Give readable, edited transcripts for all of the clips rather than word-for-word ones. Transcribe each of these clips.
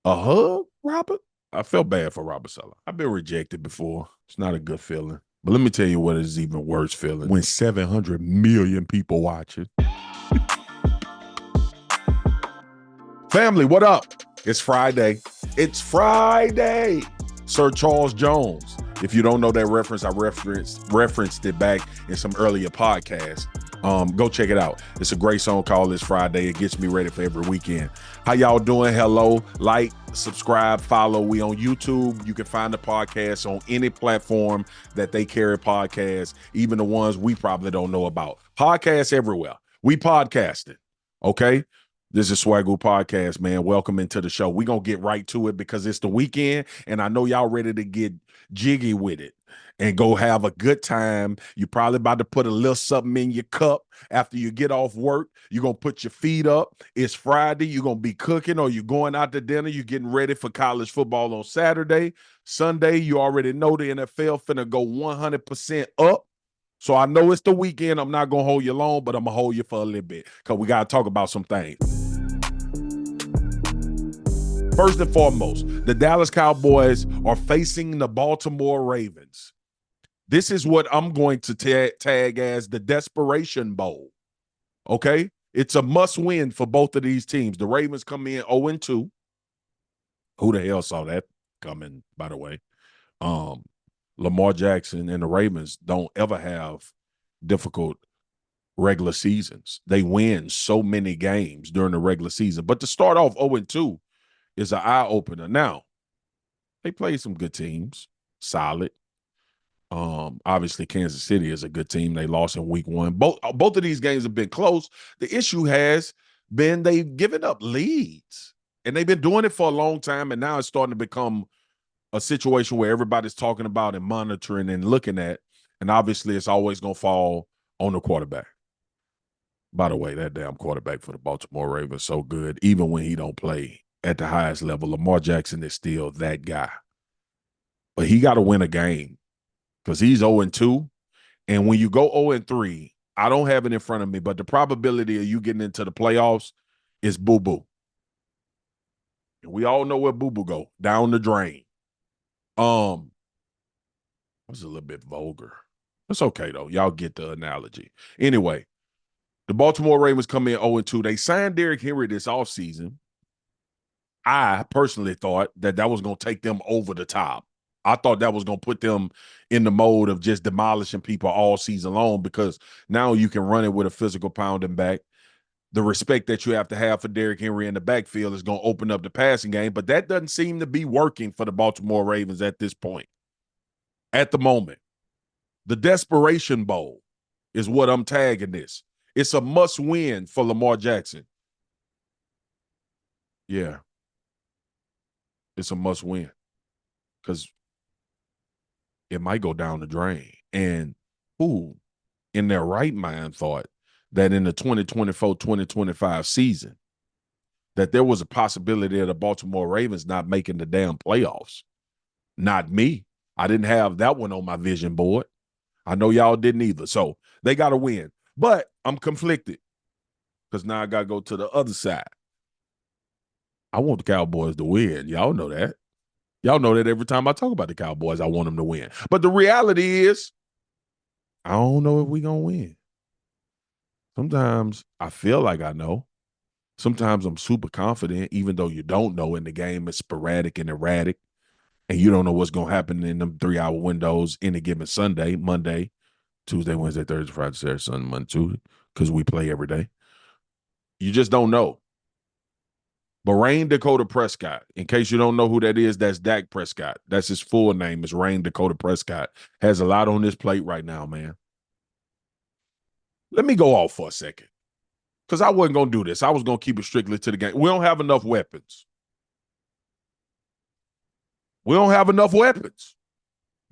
A hug, Robert? I felt bad for Robert Saleh. I've been rejected before. It's not a good feeling. But let me tell you what is even worse feeling. When 700 million people watching. Family, what up? It's Friday. It's Friday. Sir Charles Jones. If you don't know that reference, I referenced it back in some earlier podcasts. Go check it out. It's a great song called It's Friday. It gets me ready for every weekend. How y'all doing? Hello. Like, subscribe, follow. We on YouTube. You can find the podcast on any platform that they carry podcasts, even the ones we probably don't know about. Podcasts everywhere. We podcasting. Okay? This is Swagu Podcast, man. Welcome into the show. We're going to get right to it because it's the weekend, and I know y'all ready to get jiggy with it and go have a good time. You're probably about to put a little something in your cup after you get off work. You're going to put your feet up. It's Friday. You're going to be cooking or you're going out to dinner. You're getting ready for college football on Saturday. Sunday, you already know the NFL finna go 100% up. So I know it's the weekend. I'm not going to hold you long, but I'm going to hold you for a little bit because we got to talk about some things. First and foremost, the Dallas Cowboys are facing the Baltimore Ravens. This is what I'm going to tag as the Desperation Bowl, okay? It's a must-win for both of these teams. The Ravens come in 0-2. Who the hell saw that coming, by the way? Lamar Jackson and the Ravens don't ever have difficult regular seasons. They win so many games during the regular season. But to start off 0-2 is an eye-opener. Now, they played some good teams, solid. Obviously, Kansas City is a good team. They lost in week one. Both of these games have been close. The issue has been they've given up leads, and they've been doing it for a long time, and now it's starting to become a situation where everybody's talking about and monitoring and looking at, and obviously it's always going to fall on the quarterback. By the way, that damn quarterback for the Baltimore Ravens so good, even when he don't play at the highest level. Lamar Jackson is still that guy. But he got to win a game because he's 0-2. And when you go 0-3, I don't have it in front of me, but the probability of you getting into the playoffs is boo-boo. And we all know where boo-boo go, down the drain. That was a little bit vulgar. That's okay, though. Y'all get the analogy. Anyway, the Baltimore Ravens come in 0-2. They signed Derrick Henry this offseason. I personally thought that was going to take them over the top. I thought that was going to put them in the mode of just demolishing people all season long because now you can run it with a physical pounding back. The respect that you have to have for Derrick Henry in the backfield is going to open up the passing game, but that doesn't seem to be working for the Baltimore Ravens at this point. At the moment, the Desperation Bowl is what I'm tagging this. It's a must-win for Lamar Jackson. Yeah. It's a must-win because it might go down the drain. And who in their right mind thought that in the 2024-2025 season that there was a possibility of the Baltimore Ravens not making the damn playoffs? Not me. I didn't have that one on my vision board. I know y'all didn't either. So they got to win. But I'm conflicted because now I got to go to the other side. I want the Cowboys to win. Y'all know that. Y'all know that every time I talk about the Cowboys, I want them to win. But the reality is, I don't know if we're going to win. Sometimes I feel like I know. Sometimes I'm super confident, even though you don't know, and the game is sporadic and erratic, and you don't know what's going to happen in them 3-hour windows any given Sunday, Monday, Tuesday, Wednesday, Thursday, Friday, Saturday, Sunday, Monday, Tuesday, because we play every day. You just don't know. But Rain Dakota Prescott, in case you don't know who that is, that's Dak Prescott. That's his full name, is Rain Dakota Prescott. Has a lot on his plate right now, man. Let me go off for a second because I wasn't going to do this. I was going to keep it strictly to the game. We don't have enough weapons. We don't have enough weapons.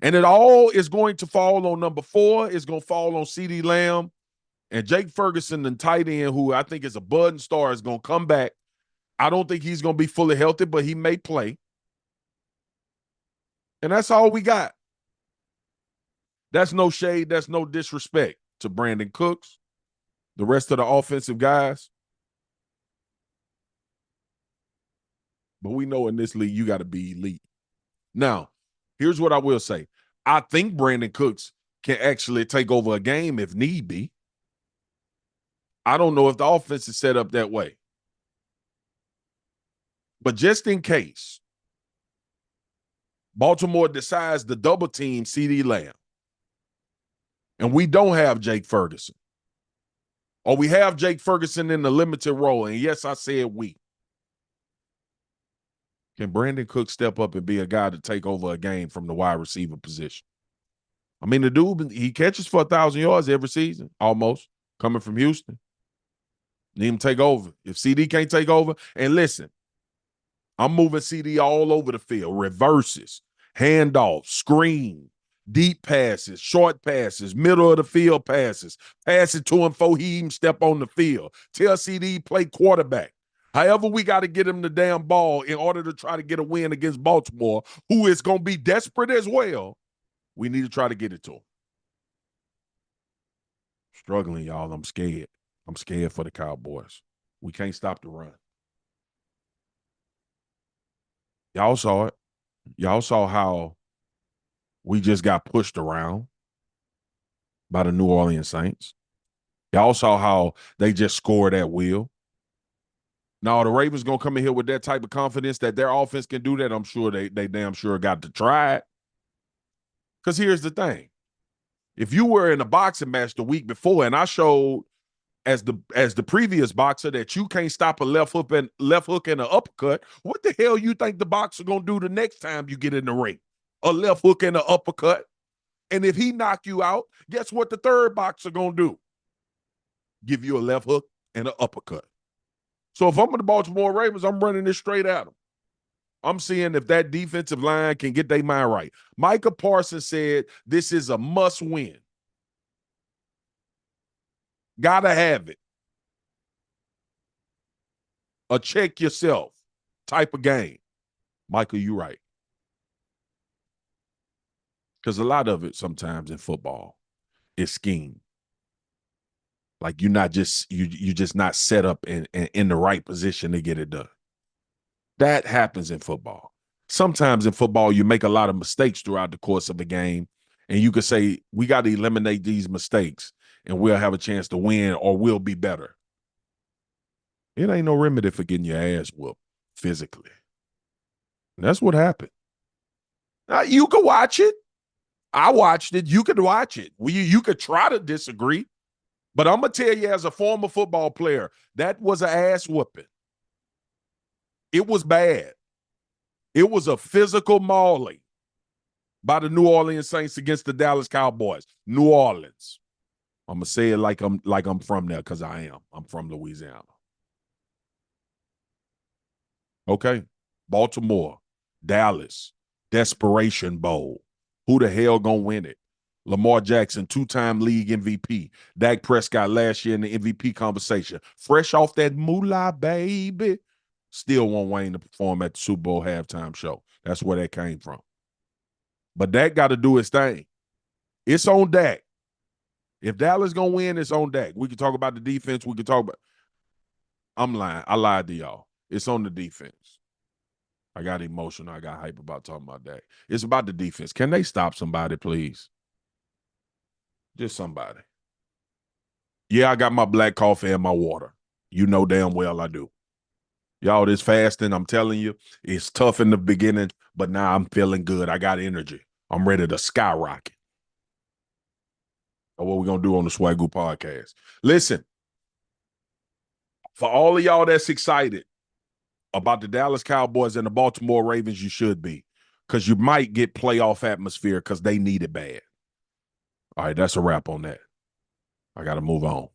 And it all is going to fall on number 4. It's going to fall on CeeDee Lamb. And Jake Ferguson, the tight end, who I think is a budding star, is going to come back. I don't think he's going to be fully healthy, but he may play. And that's all we got. That's no shade. That's no disrespect to Brandon Cooks, the rest of the offensive guys. But we know in this league, you got to be elite. Now, here's what I will say. I think Brandon Cooks can actually take over a game if need be. I don't know if the offense is set up that way. But just in case Baltimore decides to double team CeeDee Lamb, and we don't have Jake Ferguson, or we have Jake Ferguson in the limited role, and yes, I said we. Can Brandon Cooks step up and be a guy to take over a game from the wide receiver position? I mean, the dude, he catches for 1,000 yards every season, almost, coming from Houston. Need him to take over. If CeeDee can't take over, and listen, I'm moving CeeDee all over the field, reverses, handoffs, screen, deep passes, short passes, middle of the field passes, pass it to him before he even step on the field. Tell CeeDee play quarterback. However, we got to get him the damn ball in order to try to get a win against Baltimore, who is going to be desperate as well. We need to try to get it to him. Struggling, y'all. I'm scared. I'm scared for the Cowboys. We can't stop the run. Y'all saw it. Y'all saw how we just got pushed around by the New Orleans Saints. Y'all saw how they just scored at will. Now, the Ravens going to come in here with that type of confidence that their offense can do that. I'm sure they damn sure got to try it. Because here's the thing. If you were in a boxing match the week before and I showed as the previous boxer that you can't stop a left hook and an uppercut, what the hell you think the boxer going to do the next time you get in the ring? A left hook and an uppercut? And if he knock you out, guess what the third boxer going to do? Give you a left hook and an uppercut. So if I'm in the Baltimore Ravens, I'm running this straight at them. I'm seeing if that defensive line can get their mind right. Micah Parsons said this is a must-win. Gotta have it. A check yourself type of game. Michael, you right. Because a lot of it sometimes in football is scheme. Like you're not just you just not set up in the right position to get it done. That happens in football. Sometimes in football, you make a lot of mistakes throughout the course of the game, and you could say, we got to eliminate these mistakes, and we'll have a chance to win or we'll be better. It ain't no remedy for getting your ass whooped physically. And that's what happened. Now, you could watch it. I watched it. You could watch it. You could try to disagree. But I'm going to tell you as a former football player, that was an ass whooping. It was bad. It was a physical mauling by the New Orleans Saints against the Dallas Cowboys. New Orleans. I'm going to say it like I'm from there because I am. I'm from Louisiana. Okay. Baltimore, Dallas, Desperation Bowl. Who the hell gonna win it? Lamar Jackson, two-time league MVP. Dak Prescott last year in the MVP conversation. Fresh off that moolah, baby. Still want Wayne to perform at the Super Bowl halftime show. That's where that came from. But Dak got to do his thing. It's on Dak. If Dallas gonna win, it's on Dak. We can talk about the defense. We can talk about. I'm lying. I lied to y'all. It's on the defense. I got emotional. I got hype about talking about that. It's about the defense. Can they stop somebody, please? Just somebody. Yeah, I got my black coffee and my water. You know damn well I do. Y'all, this fasting, I'm telling you, it's tough in the beginning, but now I'm feeling good. I got energy. I'm ready to skyrocket. That's what we're going to do on the Swagu podcast. Listen, for all of y'all that's excited about the Dallas Cowboys and the Baltimore Ravens, you should be, because you might get playoff atmosphere because they need it bad. All right, that's a wrap on that. I got to move on.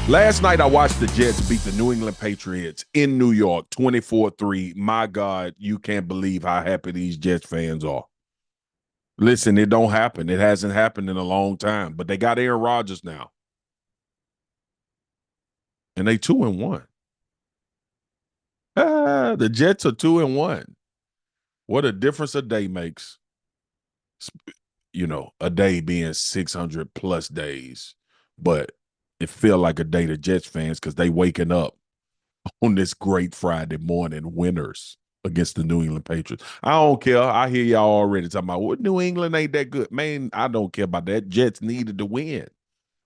Last night, I watched the Jets beat the New England Patriots in New York, 24-3. My God, you can't believe how happy these Jets fans are. Listen, it don't happen. It hasn't happened in a long time, but they got Aaron Rodgers now. And they 2-1. The Jets are 2-1. What a difference a day makes. You know, a day being 600 plus days. But it feel like a day to Jets fans because they waking up on this great Friday morning, winners against the New England Patriots. I don't care. I hear y'all already talking about what New England ain't that good. Man, I don't care about that. Jets needed to win.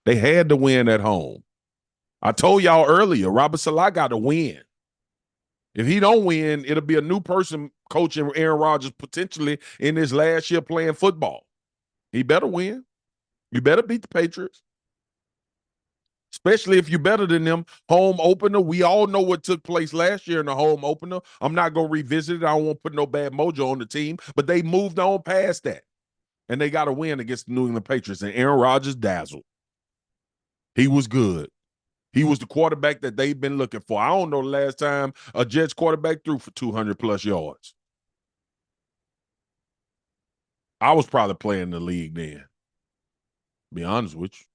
They had to win at home. I told y'all earlier, Robert Saleh got to win. If he don't win, it'll be a new person coaching Aaron Rodgers potentially in his last year playing football. He better win. You better beat the Patriots, especially if you're better than them. Home opener. We all know what took place last year in the home opener. I'm not going to revisit it. I don't want to put no bad mojo on the team, but they moved on past that. And they got to win against the New England Patriots. And Aaron Rodgers dazzled. He was good. He was the quarterback that they've been looking for. I don't know the last time a Jets quarterback threw for 200 plus yards. I was probably playing the league then. Be honest with you.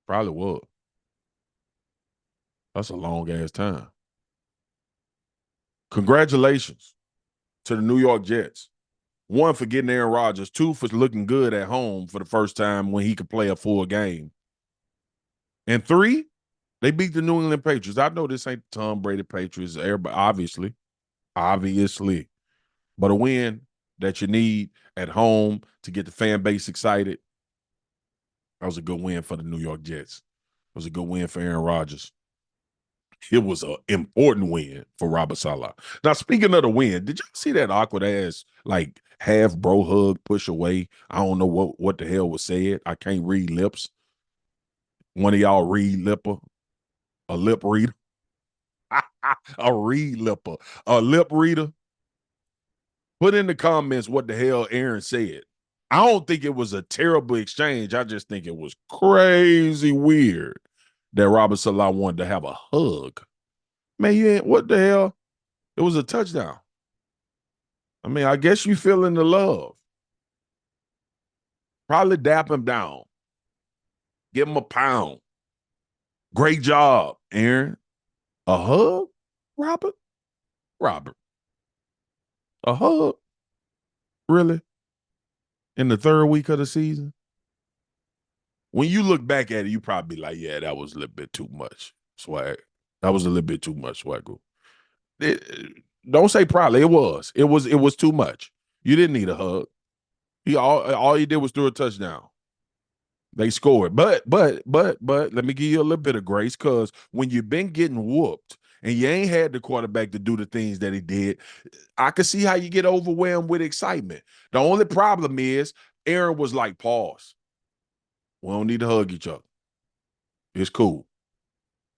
Probably was. That's a long ass time. Congratulations to the New York Jets. One, for getting Aaron Rodgers. Two, for looking good at home for the first time when he could play a full game. And three, they beat the New England Patriots. I know this ain't the Tom Brady Patriots, everybody, obviously. But a win that you need at home to get the fan base excited, that was a good win for the New York Jets. It was a good win for Aaron Rodgers. It was an important win for Robert Saleh. Now, speaking of the win, did you see that awkward ass, like, half bro hug push away? I don't know what the hell was said. I can't read lips. One of y'all read lipper, a lip reader, a read lipper, a lip reader. Put in the comments what the hell Aaron said. I don't think it was a terrible exchange. I just think it was crazy weird that Robert Saleh wanted to have a hug. Man, what the hell? It was a touchdown. I mean, I guess you feeling the love. Probably dap him down. Give him a pound. Great job, Aaron. A hug? Robert? A hug? Really? In the third week of the season? When you look back at it, you probably be like, yeah, that was a little bit too much, Swag. That was a little bit too much, Swagu. Don't say probably. It was. It was too much. You didn't need a hug. All he did was throw a touchdown. They scored. But let me give you a little bit of grace, because when you've been getting whooped and you ain't had the quarterback to do the things that he did, I can see how you get overwhelmed with excitement. The only problem is Aaron was like, pause. We don't need to hug each other. It's cool.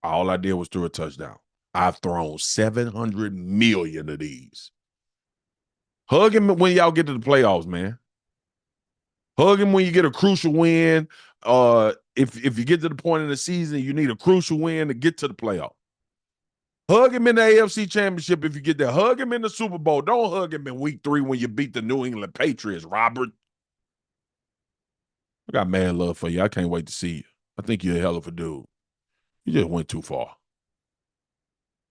All I did was throw a touchdown. I've thrown 700 million of these. Hug him when y'all get to the playoffs, man. Hug him when you get a crucial win. If you get to the point in the season, you need a crucial win to get to the playoff. Hug him in the AFC Championship if you get there. Hug him in the Super Bowl. Don't hug him in week 3 when you beat the New England Patriots, Robert. I got mad love for you. I can't wait to see you. I think you're a hell of a dude. You just went too far.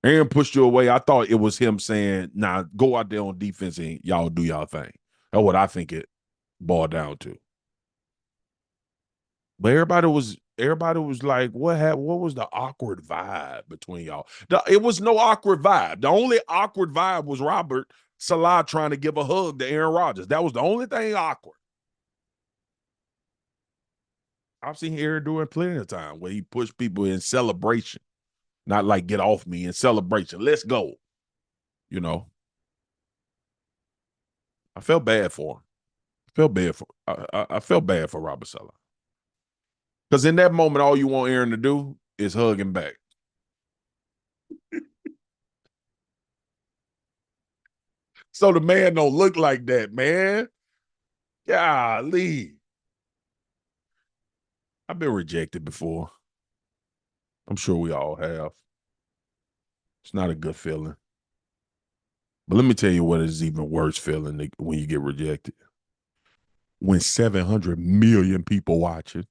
Aaron pushed you away. I thought it was him saying, nah, go out there on defense and y'all do y'all thing. That's what I think it boiled down to. But everybody was like, what happened? What was the awkward vibe between y'all? It was no awkward vibe. The only awkward vibe was Robert Saleh trying to give a hug to Aaron Rodgers. That was the only thing awkward. I've seen Aaron do it plenty of time where he pushed people in celebration. Not like get off me in celebration. Let's go. You know. I felt bad for him. I felt bad for Robert Saleh. Because in that moment, all you want Aaron to do is hug him back. So the man don't look like that, man. Golly. I've been rejected before. I'm sure we all have. It's not a good feeling. But let me tell you what is even worse feeling when you get rejected. When 700 million people watching.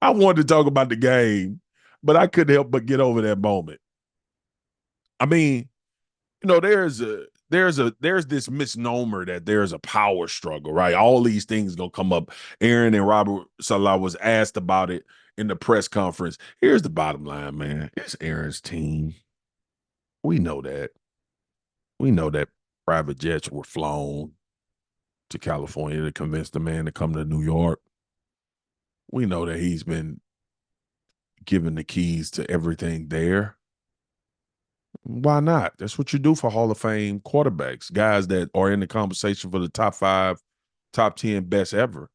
I wanted to talk about the game, but I couldn't help but get over that moment. I mean, you know, there's there's this misnomer that there's a power struggle, right? All these things gonna come up. Aaron and Robert Saleh was asked about it in the press conference. Here's the bottom line, man. It's Aaron's team. We know that. We know that private jets were flown to California to convince the man to come to New York. We know that he's been given the keys to everything there. Why not? That's what you do for Hall of Fame quarterbacks, guys that are in the conversation for the top 5, top 10 best ever.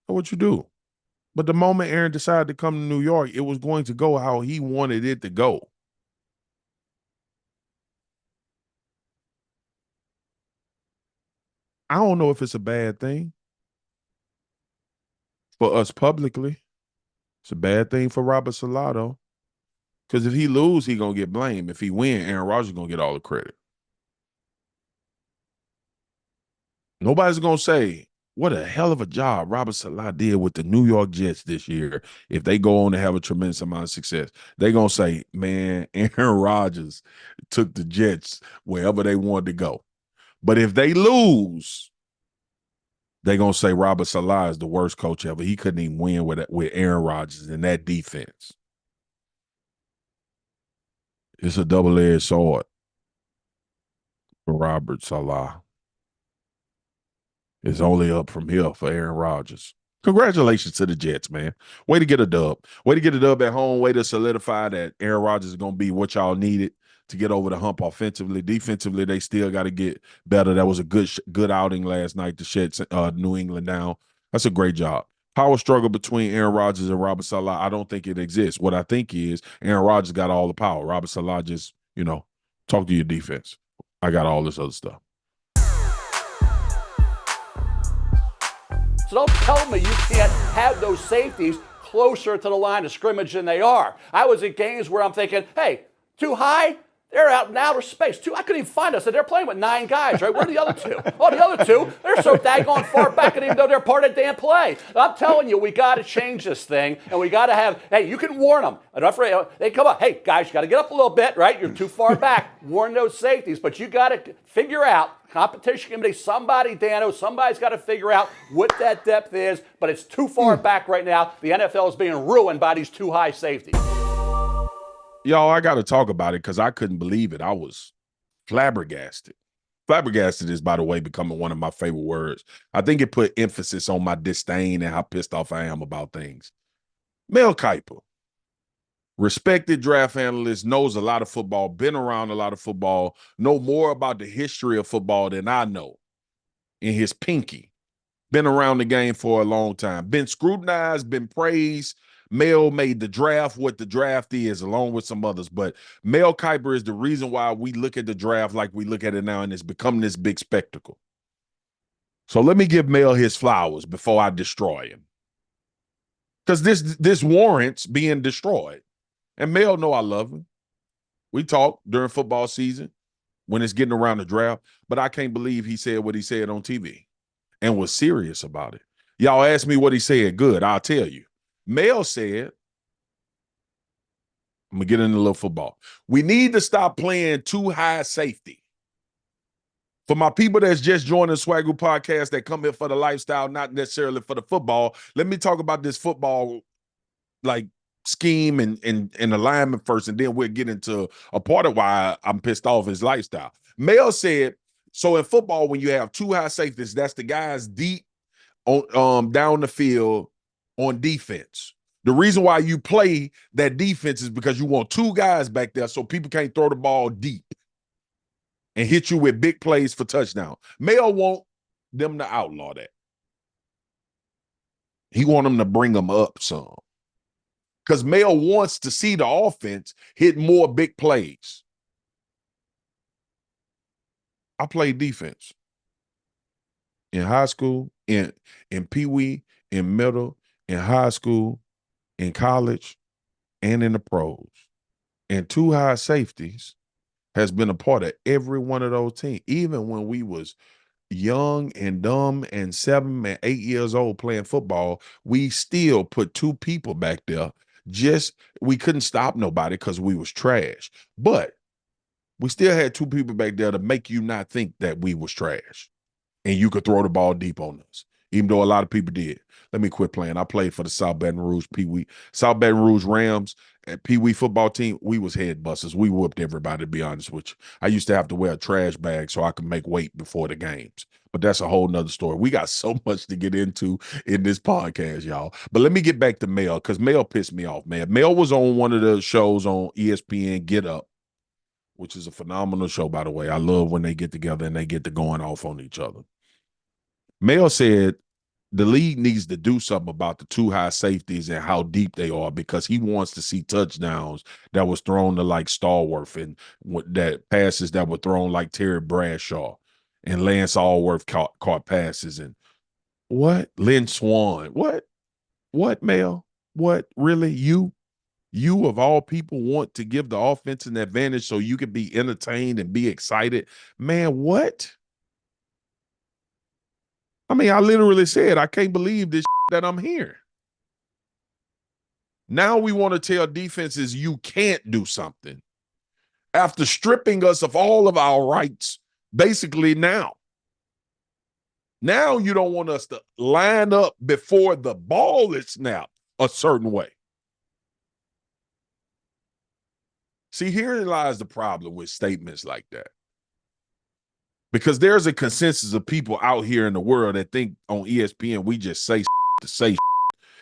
That's what you do. But the moment Aaron decided to come to New York, it was going to go how he wanted it to go. I don't know if it's a bad thing for us publicly. It's a bad thing for Robert Saleh, though. Because if he lose, he going to get blamed. If he win, Aaron Rodgers going to get all the credit. Nobody's going to say, what a hell of a job Robert Saleh did with the New York Jets this year if they go on to have a tremendous amount of success. They're going to say, man, Aaron Rodgers took the Jets wherever they wanted to go. But if they lose, they're going to say Robert Saleh is the worst coach ever. He couldn't even win with Aaron Rodgers in that defense. It's a double-edged sword for Robert Saleh. It's only up from here for Aaron Rodgers. Congratulations to the Jets, man. Way to get a dub. Way to get a dub at home. Way to solidify that Aaron Rodgers is going to be what y'all needed to get over the hump offensively. Defensively, they still got to get better. That was a good outing last night to shut New England down. That's a great job. Power struggle between Aaron Rodgers and Robert Saleh, I don't think it exists. What I think is Aaron Rodgers got all the power. Robert Saleh just, talk to your defense. I got all this other stuff. So don't tell me you can't have those safeties closer to the line of scrimmage than they are. I was at games where I'm thinking, hey, too high? They're out in outer space. I couldn't even find us. They're playing with 9 guys, right? Where are the other 2? Oh, the other 2, they're so daggone far back, I didn't even know they're part of the damn play. I'm telling you, we got to change this thing, and we got to have, hey, you can warn them. They come up, hey, guys, you got to get up a little bit, right? You're too far back. Warn those safeties, but you got to figure out, competition committee, somebody's got to figure out what that depth is, but it's too far back right now. The NFL is being ruined by these too high safeties. Y'all, I got to talk about it because I couldn't believe it. I was flabbergasted. Flabbergasted is, by the way, becoming one of my favorite words. I think it put emphasis on my disdain and how pissed off I am about things. Mel Kiper, respected draft analyst, knows a lot of football, been around a lot of football, know more about the history of football than I know in his pinky. Been around the game for a long time. Been scrutinized, been praised. Mel made the draft what the draft is, along with some others. But Mel Kiper is the reason why we look at the draft like we look at it now, and it's become this big spectacle. So let me give Mel his flowers before I destroy him. Because this warrants being destroyed. And Mel know I love him. We talk during football season when it's getting around the draft, but I can't believe he said what he said on TV and was serious about it. Y'all ask me what he said. Good, I'll tell you. Mel said, I'm going to get into a little football. We need to stop playing too high safety. For my people that's just joining the Swagu podcast that come here for the lifestyle, not necessarily for the football, let me talk about this football scheme and alignment first, and then we'll get into a part of why I'm pissed off his lifestyle. Mel said, so in football, when you have too high safeties, that's the guys deep on down the field on defense. The reason why you play that defense is because you want 2 guys back there so people can't throw the ball deep and hit you with big plays for touchdown. Mel want them to outlaw that. He want them to bring them up some. Because Mel wants to see the offense hit more big plays. I played defense in high school, in Pee-wee, in middle, in high school, in college, and in the pros. And 2 high safeties has been a part of every one of those teams. Even when we was young and dumb and 7 and 8 years old playing football, we still put 2 people back there. We couldn't stop nobody because we was trash. But We still had two people back there to make you not think that we was trash and you could throw the ball deep on us, even though a lot of people did. Let me quit playing. I played for the South Baton Rouge South Baton Rouge Rams and Pee Wee football team. We was head busters. We whooped everybody, to be honest with you. I used to have to wear a trash bag so I could make weight before the games. But that's a whole nother story. We got so much to get into in this podcast, y'all. But let me get back to Mel, because Mel pissed me off, man. Mel was on one of the shows on ESPN, Get Up, which is a phenomenal show, by the way. I love when they get together and they get to going off on each other. Mel said the league needs to do something about the too high safeties and how deep they are, because he wants to see touchdowns that was thrown to like Stallworth and that passes that were thrown like Terry Bradshaw and Lance Allworth caught passes. And what? Lynn Swan. What, Mel? What? Really? You of all people want to give the offense an advantage so you can be entertained and be excited? Man, what? I mean, I literally said, I can't believe this that I'm hearing. Now we want to tell defenses you can't do something after stripping us of all of our rights, basically now. Now you don't want us to line up before the ball is snapped a certain way. See, herein lies the problem with statements like that. Because there's a consensus of people out here in the world that think on ESPN we just say to say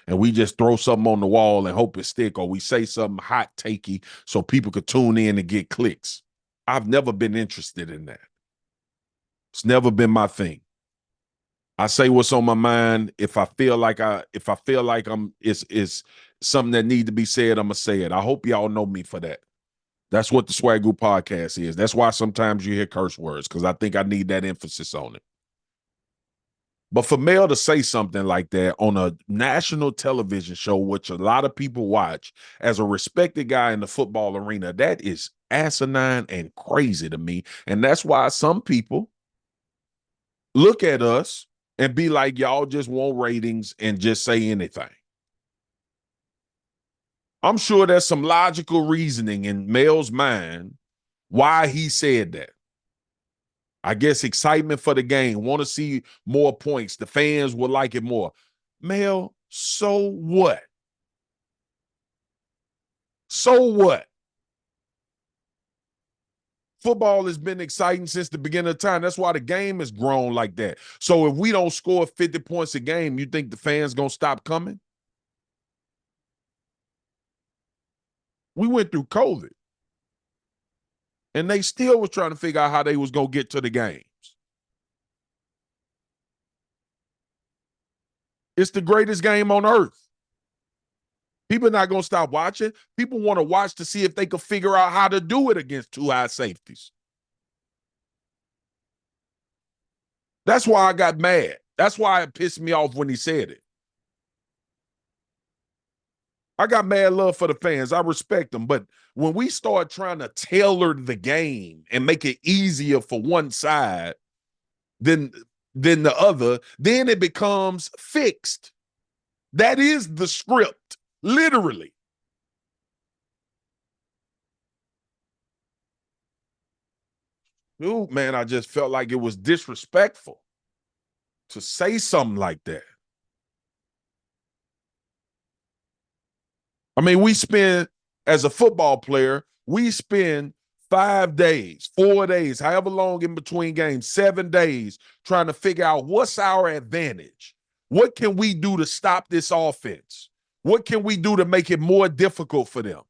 and we just throw something on the wall and hope it stick, or we say something hot takey so people could tune in and get clicks. I've never been interested in that. It's never been my thing. I say what's on my mind. If I feel like it's something that need to be said, I'm gonna say it. I hope y'all know me for that. That's what the Swagu podcast is. That's why sometimes you hear curse words, because I think I need that emphasis on it. But for Mel to say something like that on a national television show, which a lot of people watch, as a respected guy in the football arena, that is asinine and crazy to me. And that's why some people look at us and be like, y'all just want ratings and just say anything. I'm sure there's some logical reasoning in Mel's mind why he said that. I guess excitement for the game, want to see more points. The fans will like it more. Mel, so what? So what? Football has been exciting since the beginning of time. That's why the game has grown like that. So if we don't score 50 points a game, you think the fans going to stop coming? We went through COVID, and they still was trying to figure out how they was going to get to the games. It's the greatest game on earth. People are not going to stop watching. People want to watch to see if they could figure out how to do it against two high safeties. That's why I got mad. That's why it pissed me off when he said it. I got mad love for the fans. I respect them. But when we start trying to tailor the game and make it easier for one side than the other, then it becomes fixed. That is the script, literally. Dude, man, I just felt like it was disrespectful to say something like that. I mean, as a football player, we spend 5 days, 4 days, however long in between games, 7 days, trying to figure out what's our advantage. What can we do to stop this offense? What can we do to make it more difficult for them?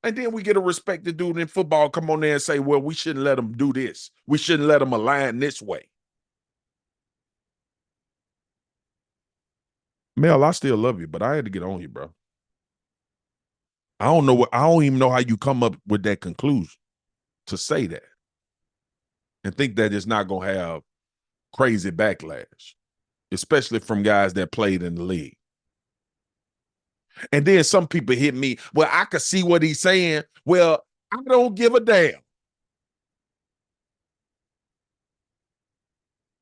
And then we get a respected dude in football come on there and say, well, we shouldn't let them do this. We shouldn't let them align this way. Mel, I still love you, but I had to get on you, bro. I don't even know how you come up with that conclusion to say that and think that it's not going to have crazy backlash, especially from guys that played in the league. And then some people hit me, well, I could see what he's saying. Well, I don't give a damn.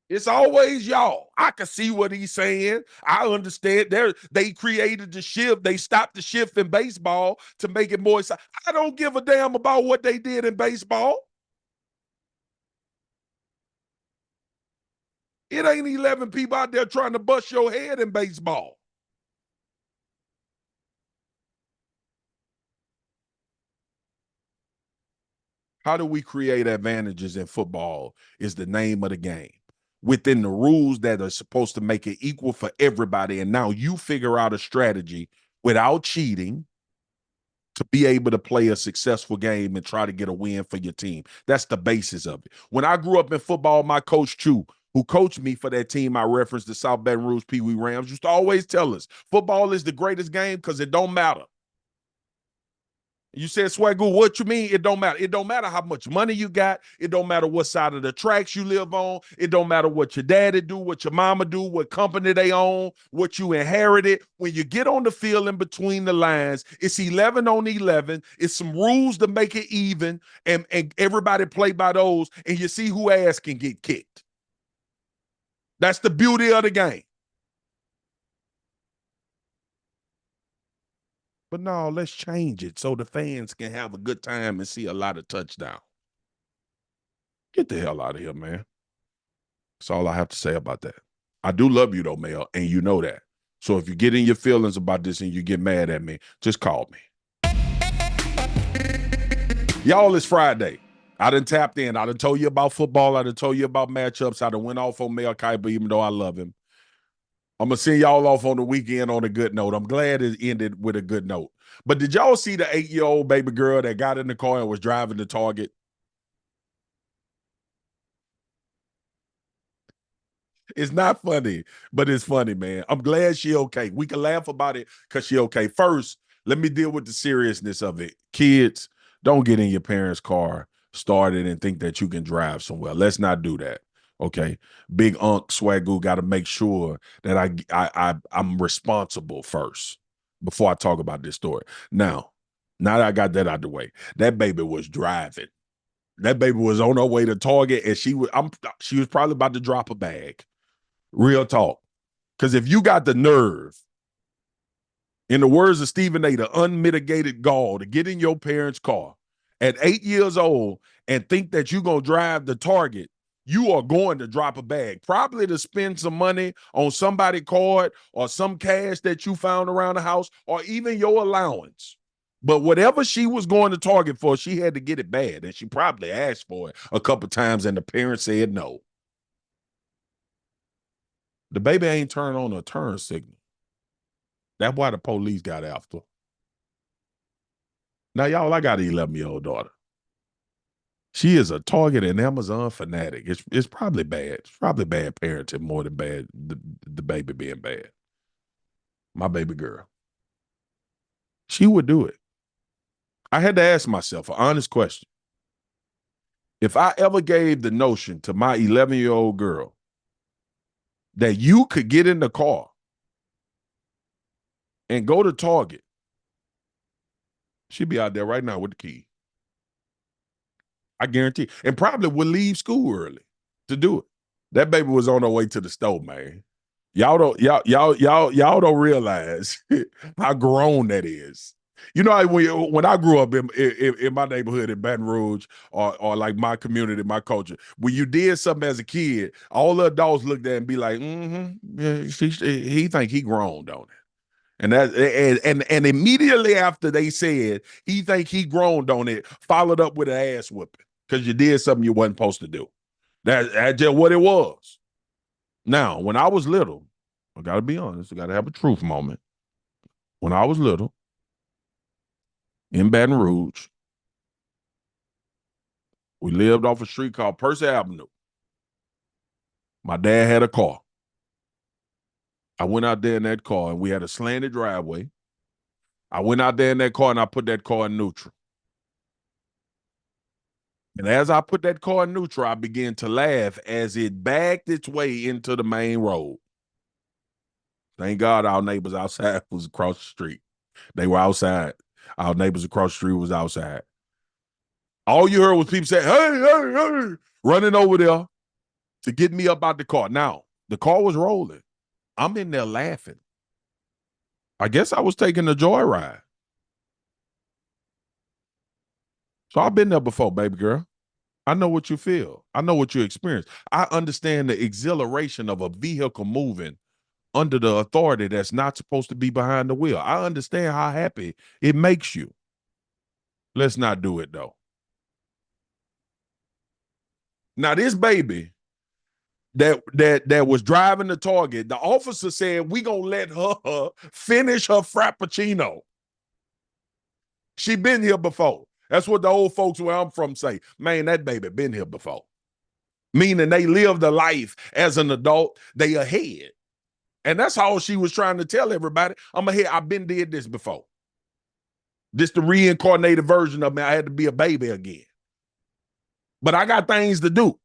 It's always y'all. I can see what he's saying. I understand. They created the shift. They stopped the shift in baseball to make it more exciting. I don't give a damn about what they did in baseball. It ain't 11 people out there trying to bust your head in baseball. How do we create advantages in football is the name of the game. Within the rules that are supposed to make it equal for everybody. And now you figure out a strategy without cheating to be able to play a successful game and try to get a win for your team. That's the basis of it. When I grew up in football, my coach Chu, who coached me for that team I referenced, the South Baton Rouge Pee Wee Rams, used to always tell us, football is the greatest game because it don't matter. You said, Swagu, what you mean? It don't matter. It don't matter how much money you got. It don't matter what side of the tracks you live on. It don't matter what your daddy do, what your mama do, what company they own, what you inherited. When you get on the field in between the lines, it's 11 on 11. It's some rules to make it even, and everybody play by those, and you see who ass can get kicked. That's the beauty of the game. But no, let's change it so the fans can have a good time and see a lot of touchdowns. Get the hell out of here, man. That's all I have to say about that. I do love you, though, Mel, and you know that. So if you get in your feelings about this and you get mad at me, just call me. Y'all, it's Friday. I done tapped in. I done told you about football. I done told you about matchups. I done went off on Mel Kiper, even though I love him. I'm going to send y'all off on the weekend on a good note. I'm glad it ended with a good note. But did y'all see the 8-year-old baby girl that got in the car and was driving to Target? It's not funny, but it's funny, man. I'm glad she okay. We can laugh about it because she okay. First, let me deal with the seriousness of it. Kids, don't get in your parents' car, start it, and think that you can drive somewhere. Let's not do that. Okay. Big Unc Swagu got to make sure that I'm responsible first before I talk about this story. Now that I got that out the way, that baby was driving. That baby was on her way to Target, and she was probably about to drop a bag. Real talk. Because if you got the nerve, in the words of Stephen A., the unmitigated gall to get in your parents' car at 8 years old and think that you're going to drive the Target, you are going to drop a bag, probably to spend some money on somebody's card or some cash that you found around the house or even your allowance. But whatever she was going to Target for, she had to get it bad, and she probably asked for it a couple times, and the parents said no. The baby ain't turned on a turn signal. That's why the police got after her. Now, y'all, I got an 11-year-old daughter. She is a Target and Amazon fanatic. It's probably bad. It's probably bad parenting more than bad the baby being bad. My baby girl. She would do it. I had to ask myself an honest question. If I ever gave the notion to my 11-year-old girl that you could get in the car and go to Target, she'd be out there right now with the key. I guarantee. And probably would leave school early to do it. That baby was on her way to the store, man. Y'all don't realize how grown that is. You know, when I grew up in my neighborhood in Baton Rouge or like my community, my culture, when you did something as a kid, all the adults looked at it and be like, yeah, he think he grown, don't it? And immediately after they said he think he grown on it, followed up with an ass whooping because you did something you wasn't supposed to do. That's just what it was. Now, when I was little, I got to be honest, I got to have a truth moment. When I was little, in Baton Rouge, we lived off a street called Percy Avenue. My dad had a car. I went out there in that car, and we had a slanted driveway. I went out there in that car, and I put that car in neutral. And as I put that car in neutral, I began to laugh as it backed its way into the main road. Thank God our neighbors outside was across the street. They were outside. Our neighbors across the street was outside. All you heard was people say, hey, running over there. to get me up out the car. Now, the car was rolling. I'm in there laughing. I guess I was taking a joyride. So I've been there before, baby girl. I know what you feel. I know what you experience. I understand the exhilaration of a vehicle moving under the authority that's not supposed to be behind the wheel. I understand how happy it makes you. Let's not do it, though. Now, this baby that was driving the Target, the officer said, we gonna let her finish her Frappuccino. She been here before. That's what the old folks where I'm from say. Man, that baby been here before. Meaning they lived a life as an adult, they ahead. And that's all she was trying to tell everybody. I'm ahead. I've been did this before. This the reincarnated version of me. I had to be a baby again. But I got things to do.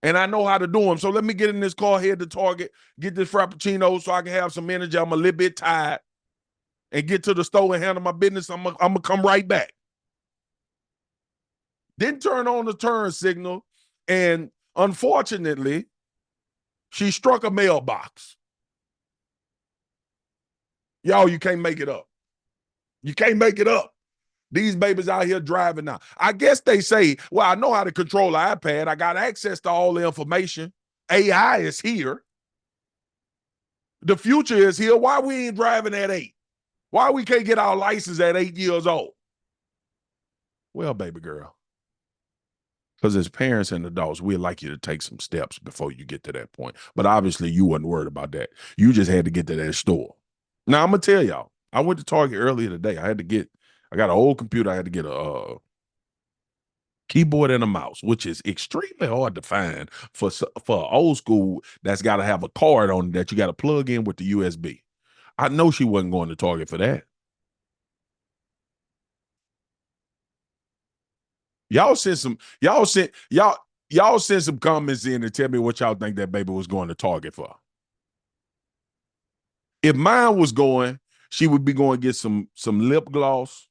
And I know how to do them. So let me get in this car, head to Target, get this Frappuccino so I can have some energy. I'm a little bit tired. And get to the store and handle my business. I'm going to come right back. Didn't turn on the turn signal. And unfortunately, she struck a mailbox. Y'all, you can't make it up. You can't make it up. These babies out here driving now. I guess they say, well, I know how to control an iPad. I got access to all the information. AI is here. The future is here. Why we ain't driving at 8? Why we can't get our license at 8 years old? Well, baby girl, because as parents and adults, we'd like you to take some steps before you get to that point. But obviously, you wasn't worried about that. You just had to get to that store. Now, I'm going to tell y'all, I went to Target earlier today. I got an old computer. I had to get a keyboard and a mouse, which is extremely hard to find for old school that's got to have a card on it that you got to plug in with the USB. I know she wasn't going to Target for that. Y'all send some comments in and tell me what y'all think that baby was going to Target for. If mine was going, she would be going to get some lip gloss,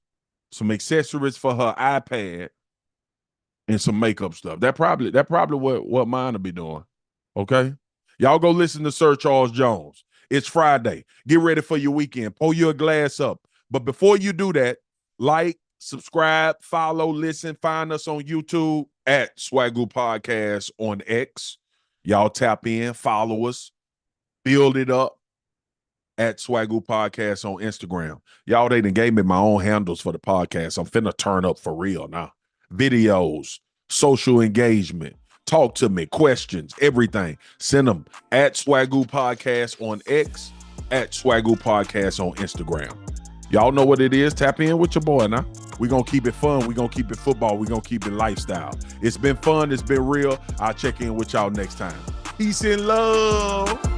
some accessories for her iPad, and some makeup stuff. That probably what mine will be doing. Okay? Y'all go listen to Sir Charles Jones. It's Friday. Get ready for your weekend. Pull your glass up. But before you do that, like, subscribe, follow, listen, find us on YouTube at Swagu Podcast on X. Y'all tap in, follow us, build it up at Swagu Podcast on Instagram. Y'all, they done gave me my own handles for the podcast. I'm finna turn up for real now. Videos, social engagement, talk to me, questions, everything. Send them at Swagu Podcast on X, at Swagu Podcast on Instagram. Y'all know what it is. Tap in with your boy now. We're going to keep it fun. We're going to keep it football. We're going to keep it lifestyle. It's been fun. It's been real. I'll check in with y'all next time. Peace and love.